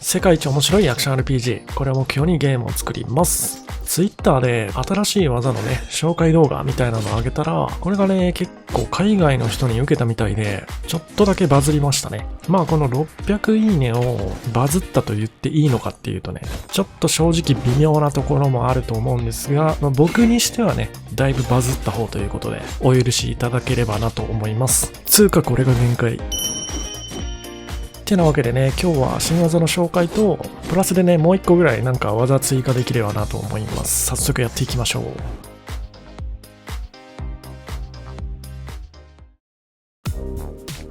世界一面白いアクション RPG。これを目標にゲームを作ります。Twitter で新しい技のね、紹介動画みたいなのを上げたら、これがね、結構海外の人に受けたみたいで、ちょっとだけバズりましたね。まあこの600いいねをバズったと言っていいのかっていうとね、ちょっと正直微妙なところもあると思うんですが、僕にしてはね、だいぶバズった方ということで、お許しいただければなと思います。つうかこれが限界。ってなわけでね、今日は新技の紹介と、プラスでね、もう一個ぐらいなんか技追加できればなと思います。早速やっていきましょう。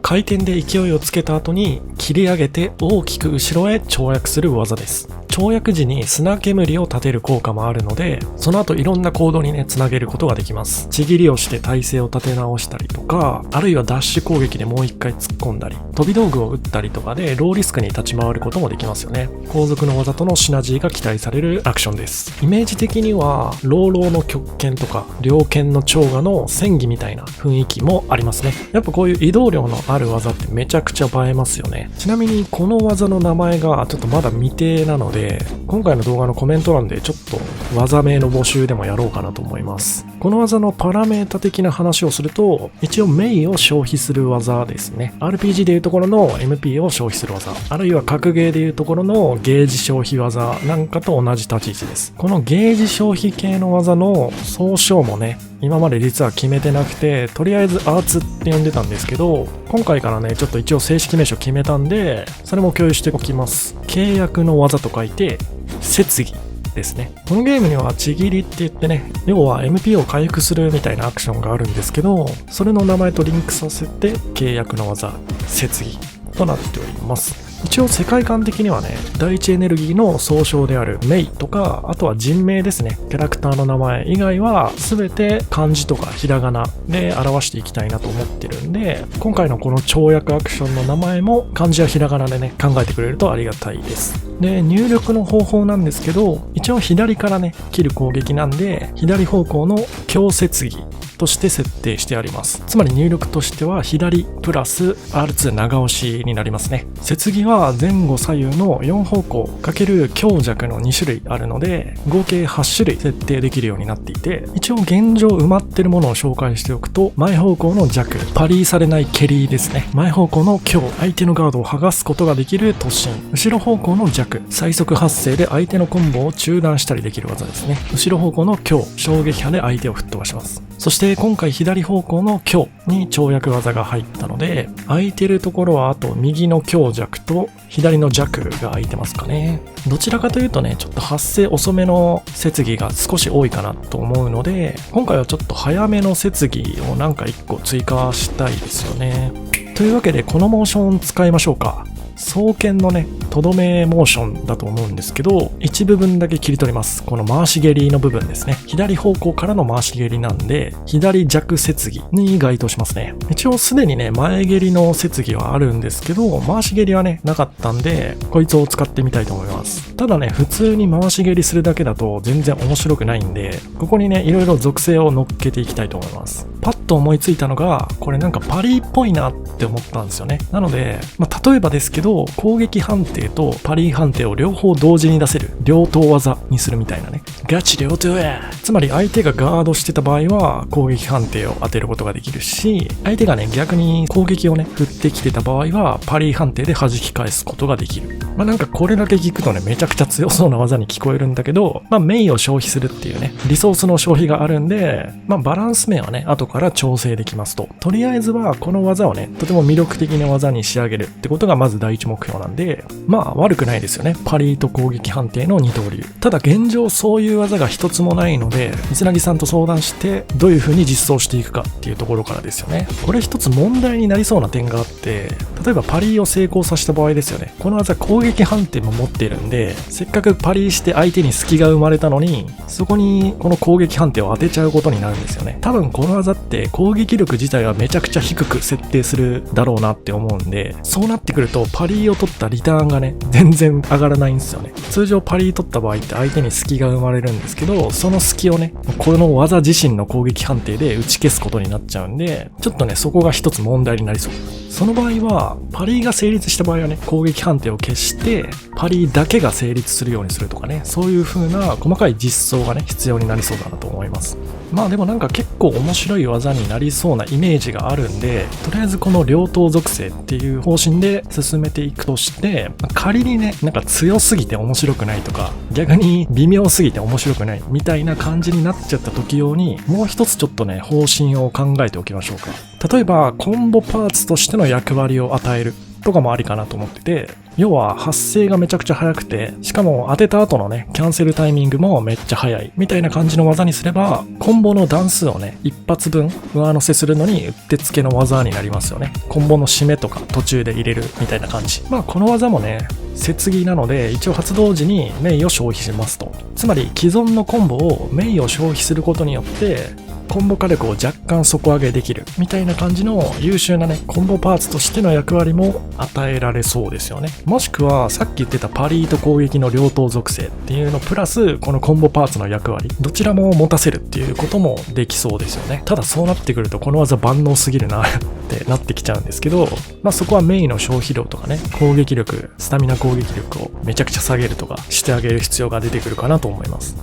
回転で勢いをつけた後に切り上げて大きく後ろへ跳躍する技です。跳躍時に砂煙を立てる効果もあるので、その後いろんな行動にね、つなげることができます。ちぎりをして体勢を立て直したりとか、あるいはダッシュ攻撃でもう一回突っ込んだり、飛び道具を打ったりとかでローリスクに立ち回ることもできますよね。後続の技とのシナジーが期待されるアクションです。イメージ的には、朗々の極拳とか、猟犬の蝶牙の戦技みたいな雰囲気もありますね。やっぱこういう移動量のある技ってめちゃくちゃ映えますよね。ちなみにこの技の名前がちょっとまだ未定なので、今回の動画のコメント欄でちょっと技名の募集でもやろうかなと思います。この技のパラメータ的な話をすると、一応メイを消費する技ですね。RPG でいうところの MP を消費する技、あるいは格ゲーでいうところのゲージ消費技なんかと同じ立ち位置です。このゲージ消費系の技の総称もね、今まで実は決めてなくて、とりあえずアーツって呼んでたんですけど、今回からね、ちょっと一応正式名称決めたんで、それも共有しておきます。契約の技と書いて、接議ですね。このゲームにはちぎりって言ってね、要は MP を回復するみたいなアクションがあるんですけど、それの名前とリンクさせて契約の技、接議となっております。一応世界観的にはね、第一エネルギーの総称であるメイとか、あとは人名ですね、キャラクターの名前以外は全て漢字とかひらがなで表していきたいなと思ってるんで、今回のこの跳躍アクションの名前も漢字やひらがなでね、考えてくれるとありがたいです。で、入力の方法なんですけど、一応左からね、切る攻撃なんで、左方向の強接議として設定してあります。つまり入力としては左プラス R2 長押しになりますね。接議は前後左右の4方向×強弱の2種類あるので、合計8種類設定できるようになっていて、一応現状埋まってるものを紹介しておくと、前方向の弱、パリーされない蹴りですね。前方向の強、相手のガードを剥がすことができる突進。後ろ方向の弱、最速発生で相手のコンボを中断したりできる技ですね。後ろ方向の強、衝撃波で相手を吹っ飛ばします。そして今回左方向の強に跳躍技が入ったので、空いてるところはあと右の強弱と左の弱が空いてますかね。どちらかというとね、ちょっと発生遅めの接議が少し多いかなと思うので、今回はちょっと早めの接議をなんか1個追加したいですよね。というわけでこのモーション使いましょうか。双剣のね、とどめモーションだと思うんですけど、一部分だけ切り取ります。この回し蹴りの部分ですね。左方向からの回し蹴りなんで、左弱接議に該当しますね。一応すでにね、前蹴りの接議はあるんですけど、回し蹴りはね、なかったんで、こいつを使ってみたいと思います。ただね、普通に回し蹴りするだけだと全然面白くないんで、ここにね、いろいろ属性を乗っけていきたいと思います。パッと思いついたのが、これなんかパリーっぽいなって思ったんですよね。なので、例えばですけど、攻撃判定とパリー判定を両方同時に出せる両刀技にするみたいなね。ガチ両刀や。つまり相手がガードしてた場合は攻撃判定を当てることができるし、相手がね、逆に攻撃をね、振ってきてた場合はパリー判定で弾き返すことができる。なんかこれだけ聞くとね、めちゃくちゃ強そうな技に聞こえるんだけど、メインを消費するっていうね、リソースの消費があるんで、バランス面はね、後から調整できますと。とりあえずはこの技をね、とても魅力的な技に仕上げるってことがまず第一目標なんで、悪くないですよね。パリーと攻撃判定の二刀流。ただ現状そういう技が一つもないので、三柳さんと相談してどういう風に実装していくかっていうところからですよね。これ一つ問題になりそうな点があって、例えばパリーを成功させた場合ですよね。この技攻撃判定も持っているんで、せっかくパリーして相手に隙が生まれたのに、そこにこの攻撃判定を当てちゃうことになるんですよね。多分この技って攻撃力自体はめちゃくちゃ低く設定するだろうなって思うんで、そうなってくるとパリーを取ったリターンがね、全然上がらないんですよね。通常パリリー取った場合って相手に隙が生まれるんですけど、その隙をね、この技自身の攻撃判定で打ち消すことになっちゃうんで、ちょっとね、そこが一つ問題になりそう。その場合は、パリーが成立した場合はね、攻撃判定を消して、パリーだけが成立するようにするとかね、そういう風な細かい実装がね、必要になりそうだなと思います。まあでもなんか結構面白い技になりそうなイメージがあるんで、とりあえずこの両刀属性っていう方針で進めていくとして、仮にね、なんか強すぎて面白くないとか、逆に微妙すぎて面白くないみたいな感じになっちゃった時用に、もう一つちょっとね、方針を考えておきましょうか。例えば、コンボパーツとしての役割を与えるとかもありかなと思ってて、要は発生がめちゃくちゃ早くて、しかも当てた後のね、キャンセルタイミングもめっちゃ早いみたいな感じの技にすれば、コンボの段数をね、一発分上乗せするのにうってつけの技になりますよね。コンボの締めとか途中で入れるみたいな感じ。まあこの技もね、接ぎなので一応発動時にメイを消費しますと。つまり既存のコンボをメイを消費することによって、コンボ火力を若干底上げできるみたいな感じの優秀なね、コンボパーツとしての役割も与えられそうですよね。もしくはさっき言ってたパリーと攻撃の両刀属性っていうのプラスこのコンボパーツの役割、どちらも持たせるっていうこともできそうですよね。ただそうなってくるとこの技万能すぎるなってなってきちゃうんですけど、まあそこはメイの消費量とかね、攻撃力、スタミナ攻撃力をめちゃくちゃ下げるとかしてあげる必要が出てくるかなと思います。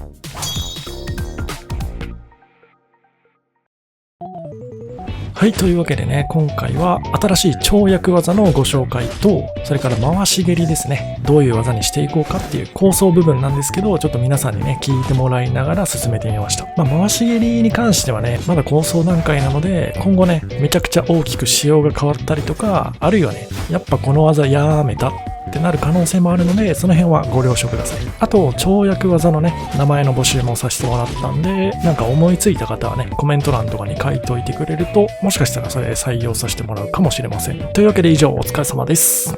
はい、というわけでね、今回は新しい跳躍技のご紹介と、それから回し蹴りですね。どういう技にしていこうかっていう構想部分なんですけど、ちょっと皆さんにね、聞いてもらいながら進めてみました。まあ、回し蹴りに関してはね、まだ構想段階なので、今後ね、めちゃくちゃ大きく仕様が変わったりとか、あるいはね、やっぱこの技やめたってなる可能性もあるので、その辺はご了承ください。あと、跳躍技のね、名前の募集もさせてもらったんで、なんか思いついた方はね、コメント欄とかに書いておいてくれると、もしかしたらそれで採用させてもらうかもしれません。というわけで以上、お疲れ様です。